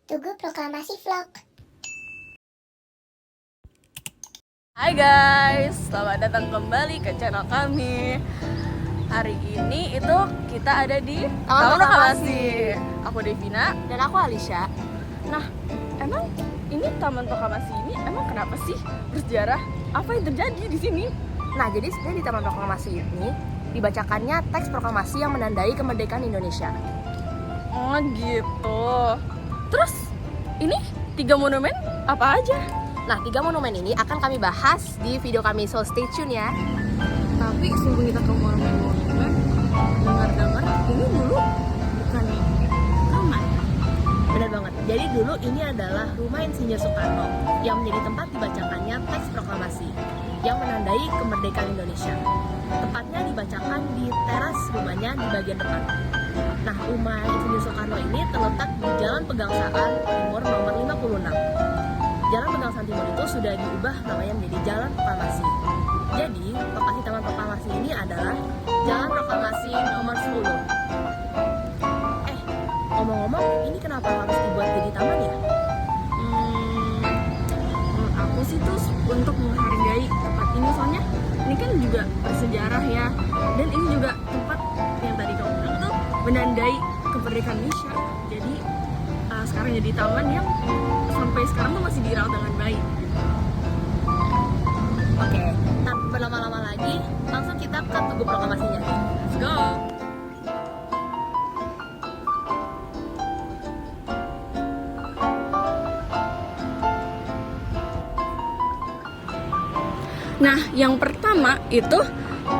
Tugu Proklamasi Vlog. Hai guys, selamat datang kembali ke channel kami. Hari ini itu kita ada di Taman Proklamasi. Aku Devina Dan aku Alisha. Nah, emang ini Taman Proklamasi ini emang kenapa sih bersejarah? Apa yang terjadi di sini? Nah, jadi sebenarnya di Taman Proklamasi ini dibacakannya teks proklamasi yang menandai kemerdekaan Indonesia. Oh gitu. Terus ini 3 monumen apa aja? Nah, 3 monumen ini akan kami bahas di video kami, so stay tune ya. Tapi sebelum kita ke monumen, dengar-dengar ini dulu bukan taman. Benar banget. Jadi dulu ini adalah rumah Insinyur Soekarno yang menjadi tempat dibacakannya teks proklamasi yang menandai kemerdekaan Indonesia. Tepatnya dibacakan di teras rumahnya di bagian depan. Nah, rumah Insinyur Soekarno ini terletak di Jalan Pegangsaan Timur nomor 56. Jalan Pegangsaan Timur itu sudah diubah namanya menjadi Jalan Proklamasi. Jadi, lokasi Taman Proklamasi ini adalah Jalan Proklamasi nomor 10. Ngomong-ngomong, ini kenapa harus dibuat jadi taman ya? Menurut aku sih tuh untuk menghargai tempat ini, soalnya ini kan juga bersejarah ya, dan ini juga tempat yang tadi kamu bilang tuh menandai kemerdekaan Indonesia. Jadi sekarang jadi taman yang sampai sekarang tuh masih dirawat dengan baik. Oke, tanpa berlama-lama lagi, langsung kita ke Tugu Proklamasinya. Let's go. Nah, yang pertama itu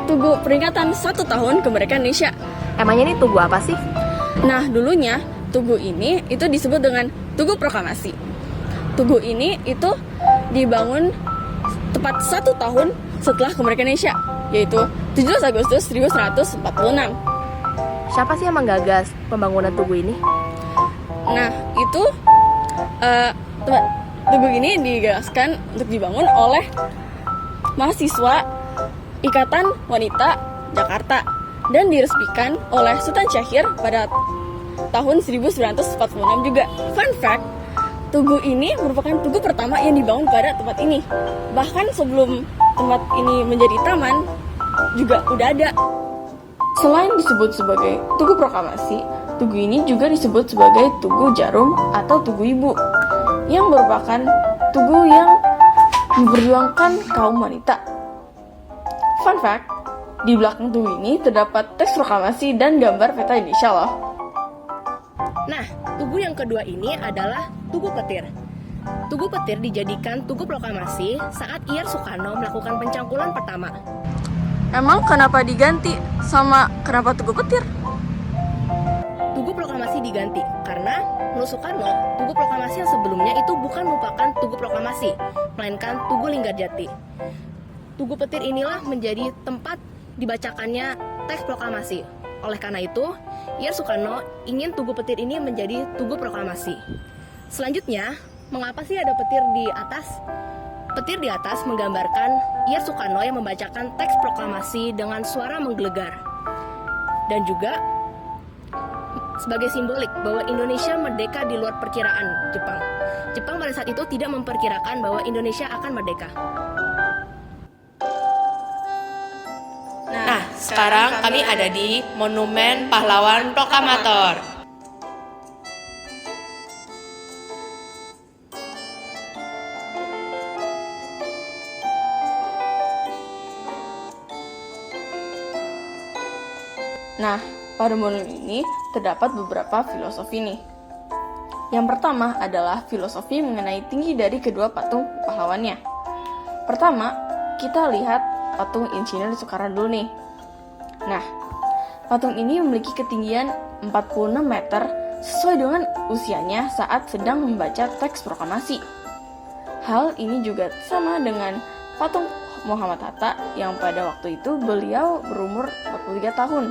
Tugu peringatan 1 tahun kemerdekaan Indonesia. Emangnya ini tugu apa sih? Nah, dulunya Tugu ini itu disebut dengan Tugu Proklamasi. Tugu ini itu dibangun tepat 1 tahun setelah kemerdekaan Indonesia, yaitu 17 Agustus 1946. Siapa sih yang menggagas pembangunan tugu ini? Nah, itu Tugu ini digagaskan untuk dibangun oleh mahasiswa Ikatan Wanita Jakarta dan diresmikan oleh Sultan Syahrir pada tahun 1946 juga. Fun fact, tugu ini merupakan tugu pertama yang dibangun pada tempat ini. Bahkan sebelum tempat ini menjadi taman juga udah ada. Selain disebut sebagai Tugu Proklamasi, tugu ini juga disebut sebagai Tugu Jarum atau Tugu Ibu, yang merupakan tugu yang memperjuangkan kaum wanita. Fun fact, di belakang tugu ini terdapat teks proklamasi dan gambar peta Indonesia loh. Nah, tugu yang kedua ini adalah Tugu Petir. Tugu Petir dijadikan Tugu Proklamasi saat Ir Soekarno melakukan pencangkulan pertama. Emang kenapa diganti sama kenapa Tugu Petir? Tugu Proklamasi diganti karena menurut Soekarno, Tugu Proklamasi yang sebelumnya itu bukan merupakan Tugu Proklamasi, melainkan Tugu Linggarjati. Tugu Petir inilah menjadi tempat dibacakannya teks proklamasi. Oleh karena itu, Ir Soekarno ingin Tugu Petir ini menjadi Tugu Proklamasi. Selanjutnya, mengapa sih ada petir di atas? Petir di atas menggambarkan Ir Soekarno yang membacakan teks proklamasi dengan suara menggelegar. Dan juga sebagai simbolik bahwa Indonesia merdeka di luar perkiraan Jepang. Jepang pada saat itu tidak memperkirakan bahwa Indonesia akan merdeka. Nah, sekarang kami ada di Monumen Pahlawan Proklamator. Nah, pada monumen ini terdapat beberapa filosofi nih. Yang pertama adalah filosofi mengenai tinggi dari kedua patung pahlawannya. Pertama, kita lihat patung Insinyur Soekarno dulu nih. Nah, patung ini memiliki ketinggian 46 meter sesuai dengan usianya saat sedang membaca teks proklamasi. Hal ini juga sama dengan patung Muhammad Hatta yang pada waktu itu beliau berumur 43 tahun.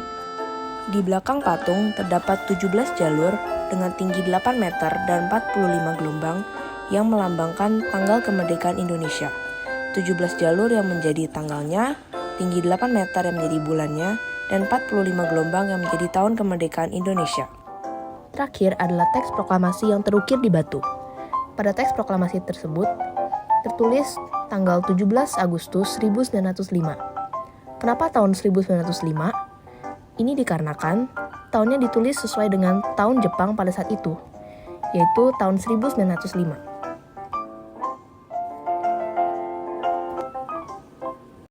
Di belakang patung terdapat 17 jalur dengan tinggi 8 meter dan 45 gelombang yang melambangkan tanggal kemerdekaan Indonesia. 17 jalur yang menjadi tanggalnya, tinggi 8 meter yang menjadi bulannya, dan 45 gelombang yang menjadi tahun kemerdekaan Indonesia. terakhir adalah teks proklamasi yang terukir di batu. Pada teks proklamasi tersebut, tertulis tanggal 17 Agustus 1905. Kenapa tahun 1905? Ini dikarenakan tahunnya ditulis sesuai dengan tahun Jepang pada saat itu, yaitu tahun 1905.